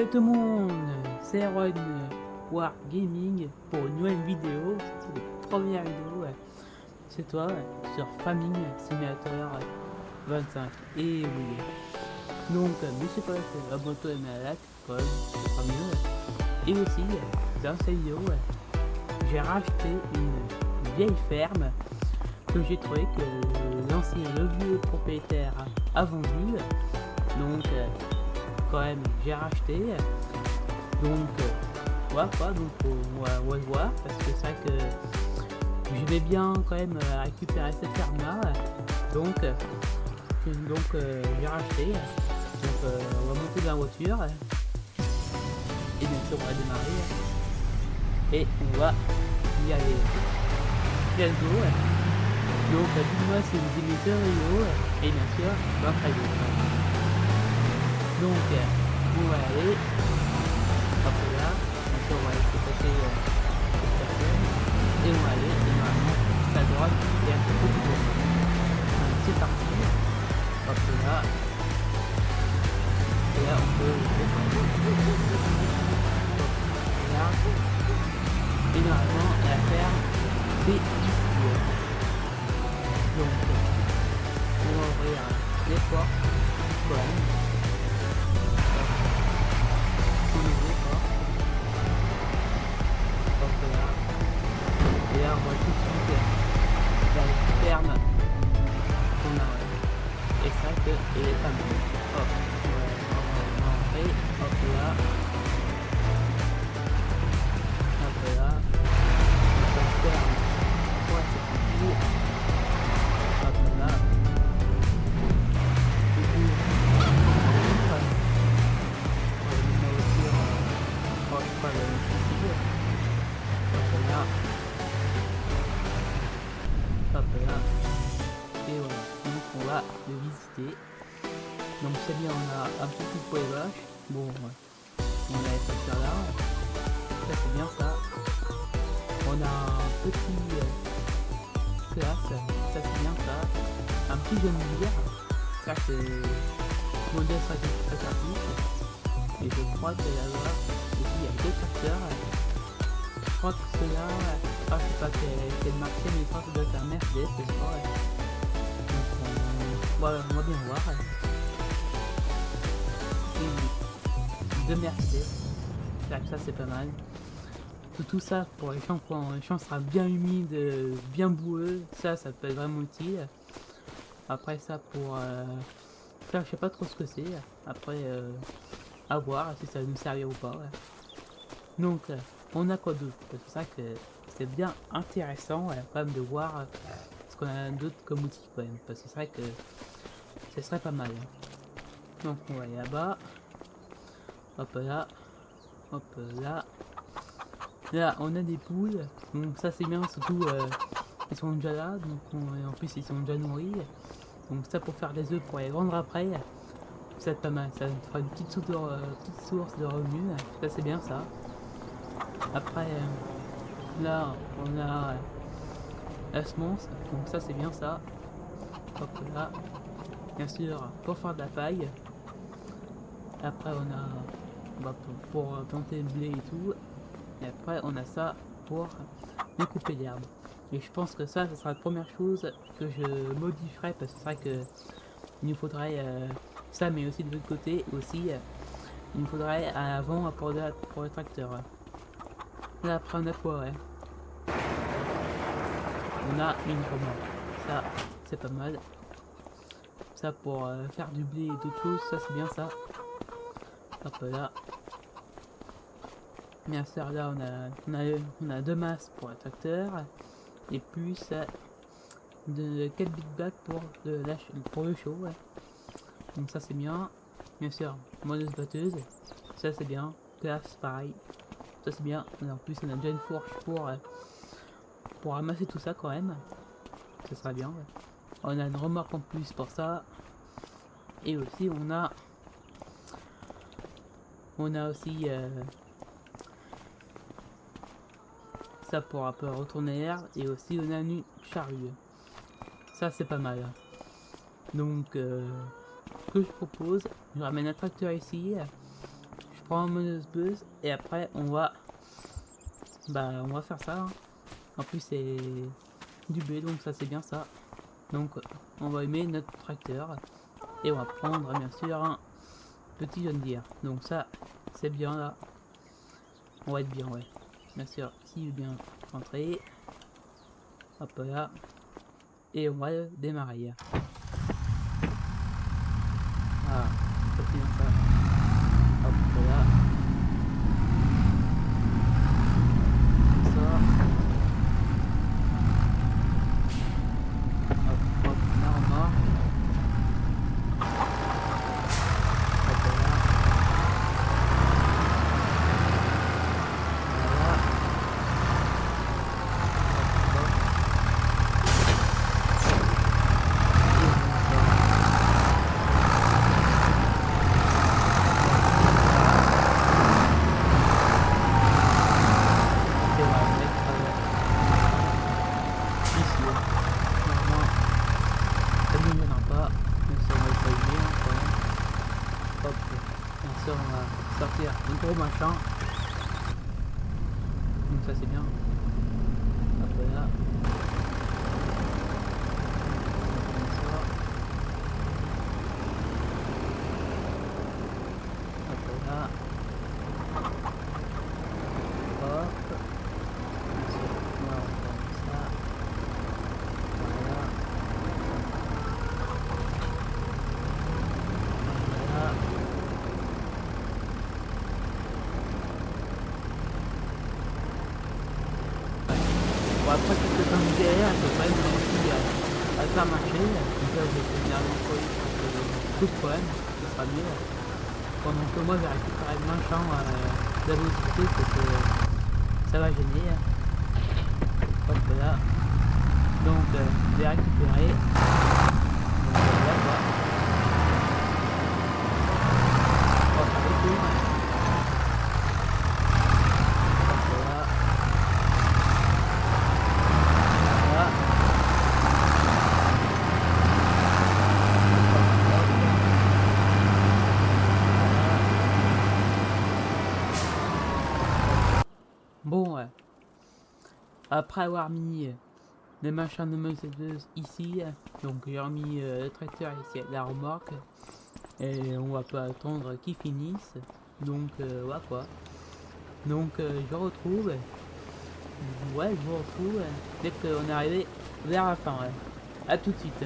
Salut tout le monde, c'est Ron War Gaming pour une nouvelle vidéo. C'est la première vidéo, c'est toi sur Farming Simulator 25. Et oui, donc mais c'est pas la moto et ma lac, comme c'est pas mieux. Et aussi, dans cette vidéo, j'ai racheté une vieille ferme que j'ai trouvé que le vieux propriétaire a vendu. Donc quand même j'ai racheté, donc voilà quoi, donc on va le voir parce que c'est vrai que je vais bien quand même récupérer cette ferme là, donc j'ai racheté, donc on va monter dans la voiture et bien sûr on va démarrer et on va y aller. Let's go. Donc dis-moi si vous aimez ce vidéo et bien sûr votre avis. Donc, on va aller, hop là, on va aller se passer cette personne, et on va aller, et normalement, à droite, il y a un peu de bon. C'est parti, hop là, et là on peut descendre, là, et normalement, la ferme, c'est ici. Donc, on va ouvrir les portes, quand même. Et là on voit tout de suite la ferme qu'on a, et c'est vrai qu'elle est pas mal. Hop, on va rentrer, hop là, la ferme, ouais, c'est tranquille, hop là, du coup, pas le suicide, hop là, et voilà, donc on va le visiter. Donc c'est bien, on a un petit coup de poids vache, bon, on a les facteurs là, ça c'est bien ça. On a un petit classe, ça c'est bien ça. Un petit jeune bière, ça c'est modèle stratégique. Et je crois que là-bas, ici il y a deux tracteurs. Je crois que ceux-là, je sais pas quel marque c'est, mais je crois que ça doit être un Mercedes, je crois. Donc on va bien voir. Et oui, deux Mercedes, ça c'est pas mal. Tout ça pour les champs, quand les champs sera bien humide, bien boueux, ça peut être vraiment utile. Après ça pour faire, je sais pas trop ce que c'est. Après à voir si ça va nous servir ou pas. Donc on a quoi d'autre? C'est ça que c'est bien intéressant quand même de voir ce qu'on a d'autre comme outil quand même, parce que c'est vrai que ce serait pas mal. Donc on va aller là-bas, hop là, hop là. Là on a des poules, donc ça c'est bien, surtout ils sont déjà là, donc en plus ils sont déjà nourris. Donc ça pour faire des œufs pour les vendre après, ça va être pas mal, ça fera une petite source de revenus, ça c'est bien ça. Après là on a la semence, donc ça c'est bien ça. Hop là, bien sûr pour faire de la paille. Après on a pour planter le blé et tout. Et après on a ça pour découper l'herbe. Et je pense que ça sera la première chose que je modifierai, parce que c'est vrai que il nous faudrait ça, mais aussi de l'autre côté aussi il nous faudrait à l'avant pour le tracteur. Là après on a quoi, ouais, on a une remorque, ça c'est pas mal. Ça pour faire du blé et d'autres choses, ça c'est bien ça. Hop là. Bien sûr, là on a deux masses pour le tracteur et plus de 4 big bags pour le show. Ouais. Donc ça c'est bien. Bien sûr, modeuse batteuse, ça c'est bien. Classe pareil, ça c'est bien. Et en plus on a déjà une fourche pour ramasser tout ça quand même. Ça sera bien. Ouais. On a une remorque en plus pour ça. Et aussi on a aussi ça pour un peu retourner l'air, et aussi on a une charrue. Ça c'est pas mal. Donc ce que je propose, je ramène un tracteur ici, je prend un monosbuzz et après on va faire ça. Hein. En plus c'est du B, donc ça c'est bien ça. Donc on va aimer notre tracteur et on va prendre bien sûr un petit John Deere. Donc ça c'est bien là. On va être bien, ouais. Bien sûr, s'il est bien rentré. Hop là. Et on va démarrer. Ah, c'est bien ça. Hop là. Ça. Hop, la remorque. Hop là. Voilà. Hop, hop. On va sortir un gros machin. Donc ça c'est bien. Hop là. Hop là. Hop. Voilà, comme ça. Voilà. Voilà. Bon, après tout ce temps de galère, c'est quand même réussi à faire marcher. Donc là, j'ai fait dernière fois tout de problème, ce sera mieux. Pendant que moi, je vais récupérer le machin de la velocité, parce que ça va gêner. Hop là. Donc, je vais récupérer. Donc, là, quoi. Oh, ça va cool. Bon, après avoir mis les machins de Mercedes ici, donc j'ai remis le tracteur ici à la remorque, et on va pas attendre qu'ils finissent, donc voilà quoi. Donc je retrouve, je vous retrouve dès qu'on est arrivé vers la fin. A tout de suite.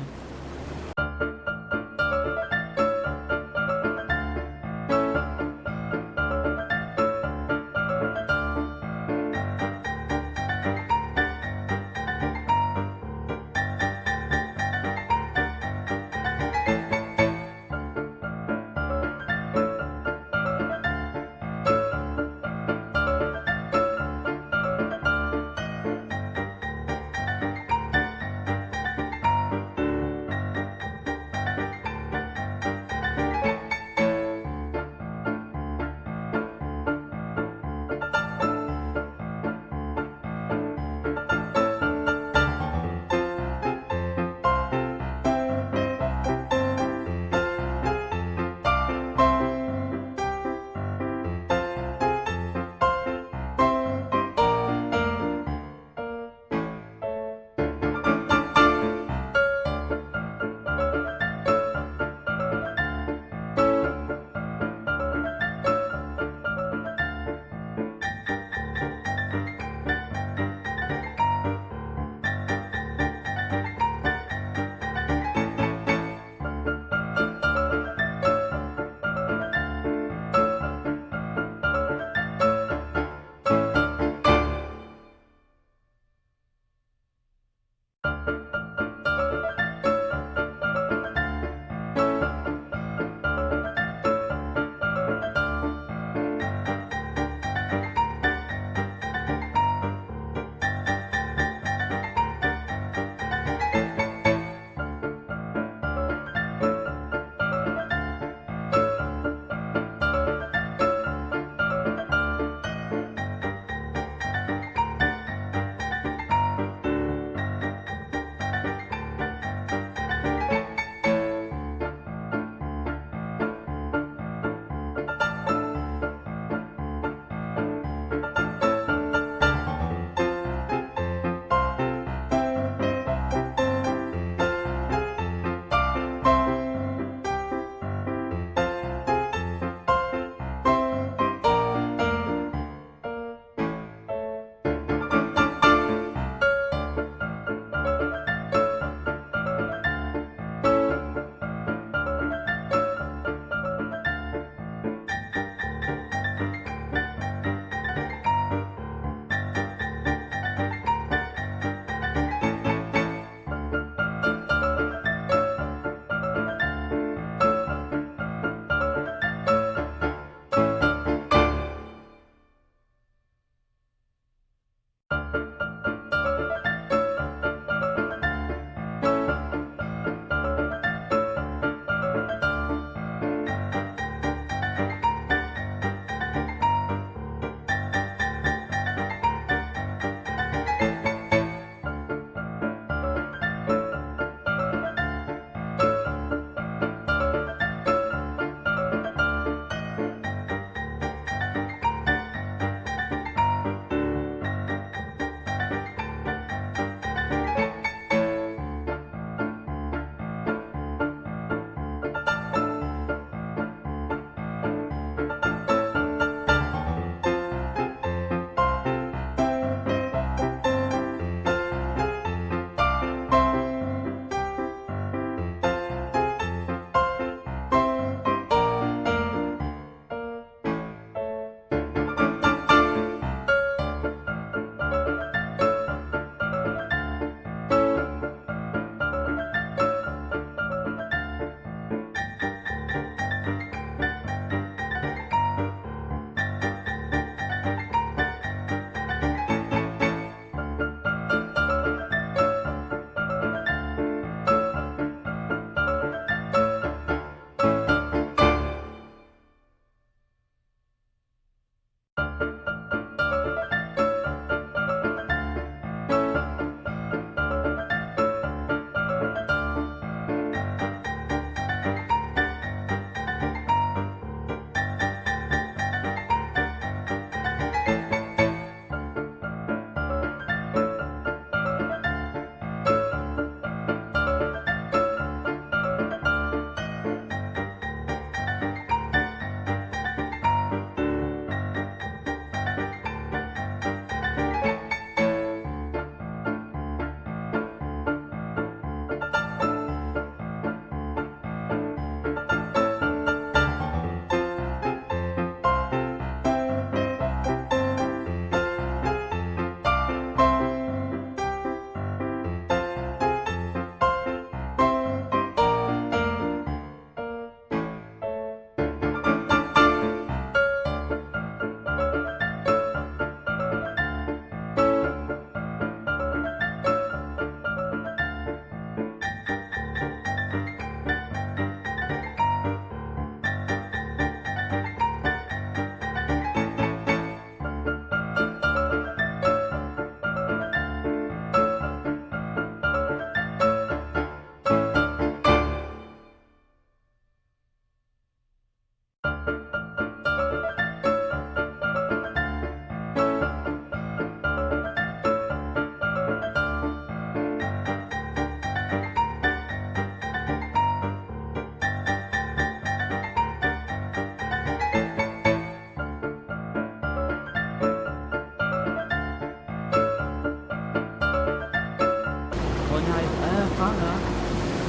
on arrive à la fin là,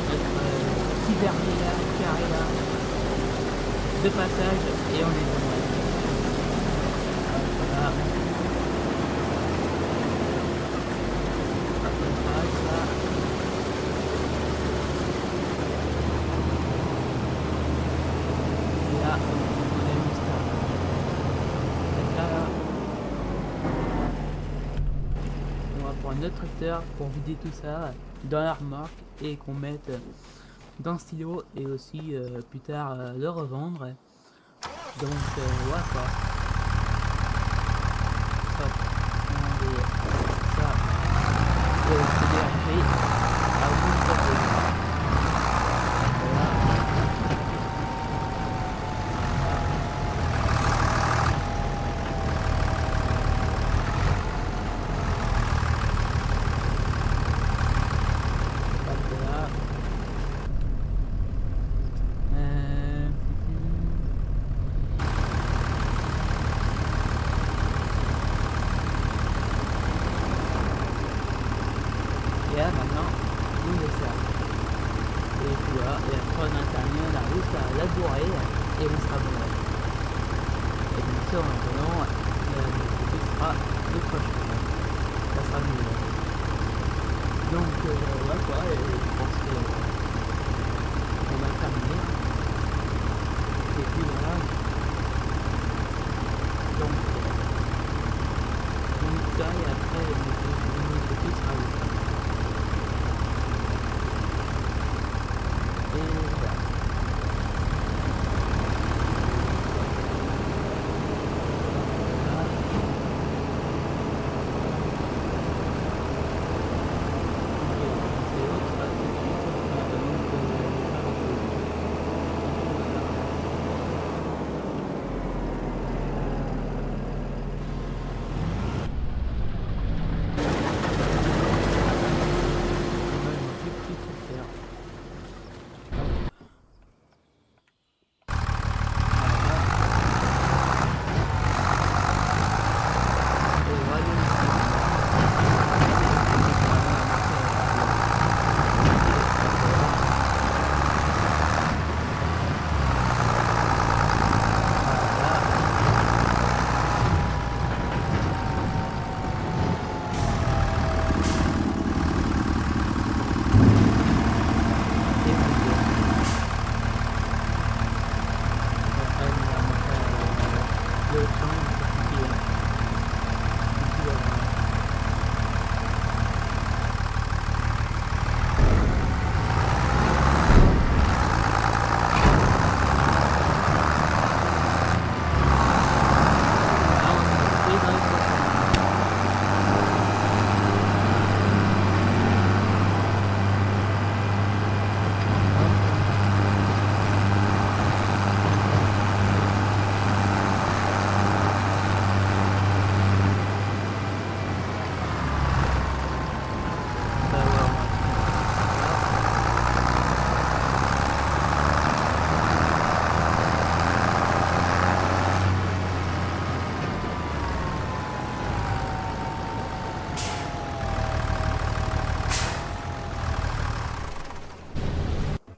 notre petit verrier là, carré là, de passage et on est bon. Voilà. Hop, on passe là. Et là, on est mon start. Là, on va prendre notre tracteur pour vider tout ça dans la remorque et qu'on mette dans le stylo et aussi plus tard le revendre. Donc voilà quoi. Hop, on met ça et on se diriger à bout de côté. Voilà. Hop là. Et là maintenant, on descend. Et puis là, et après on intervient la route à labourer et on sera bon. Et bien sûr maintenant, ce sera le prochain. Ça sera mieux. Donc voilà quoi, et je pense qu'on va terminer. Et puis voilà. Donc ça et après le côté sera le et voilà.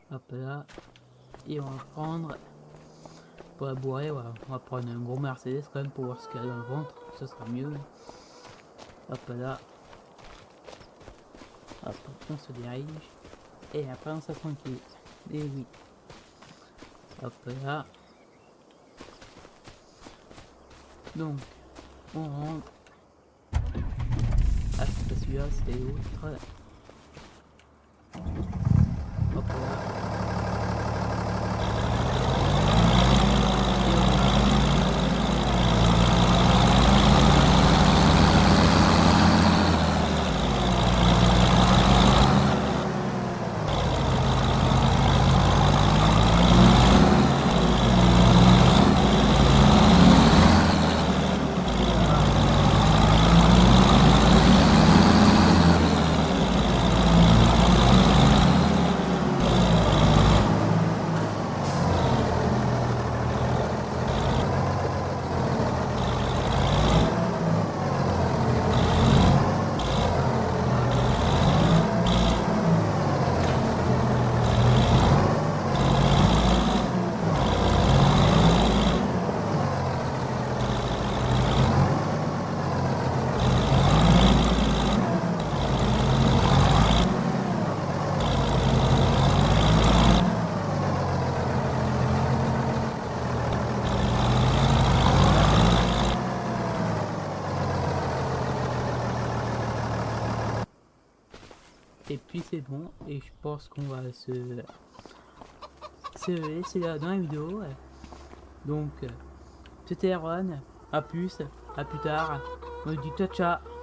Hop là, et on va prendre pour la bourrer, voilà. On va prendre un gros Mercedes quand même pour voir ce qu'il y a dans le ventre, ça sera mieux. Hop là, hop, on se dirige et après on s'est tranquille. Et oui, hop là, donc on rentre. Ah, c'est pas celui-là, c'était l'autre. Hop là. Et puis c'est bon, et je pense qu'on va se laisser là dans la vidéo. Donc, c'était Erwan, à plus tard, on se dit ciao ciao.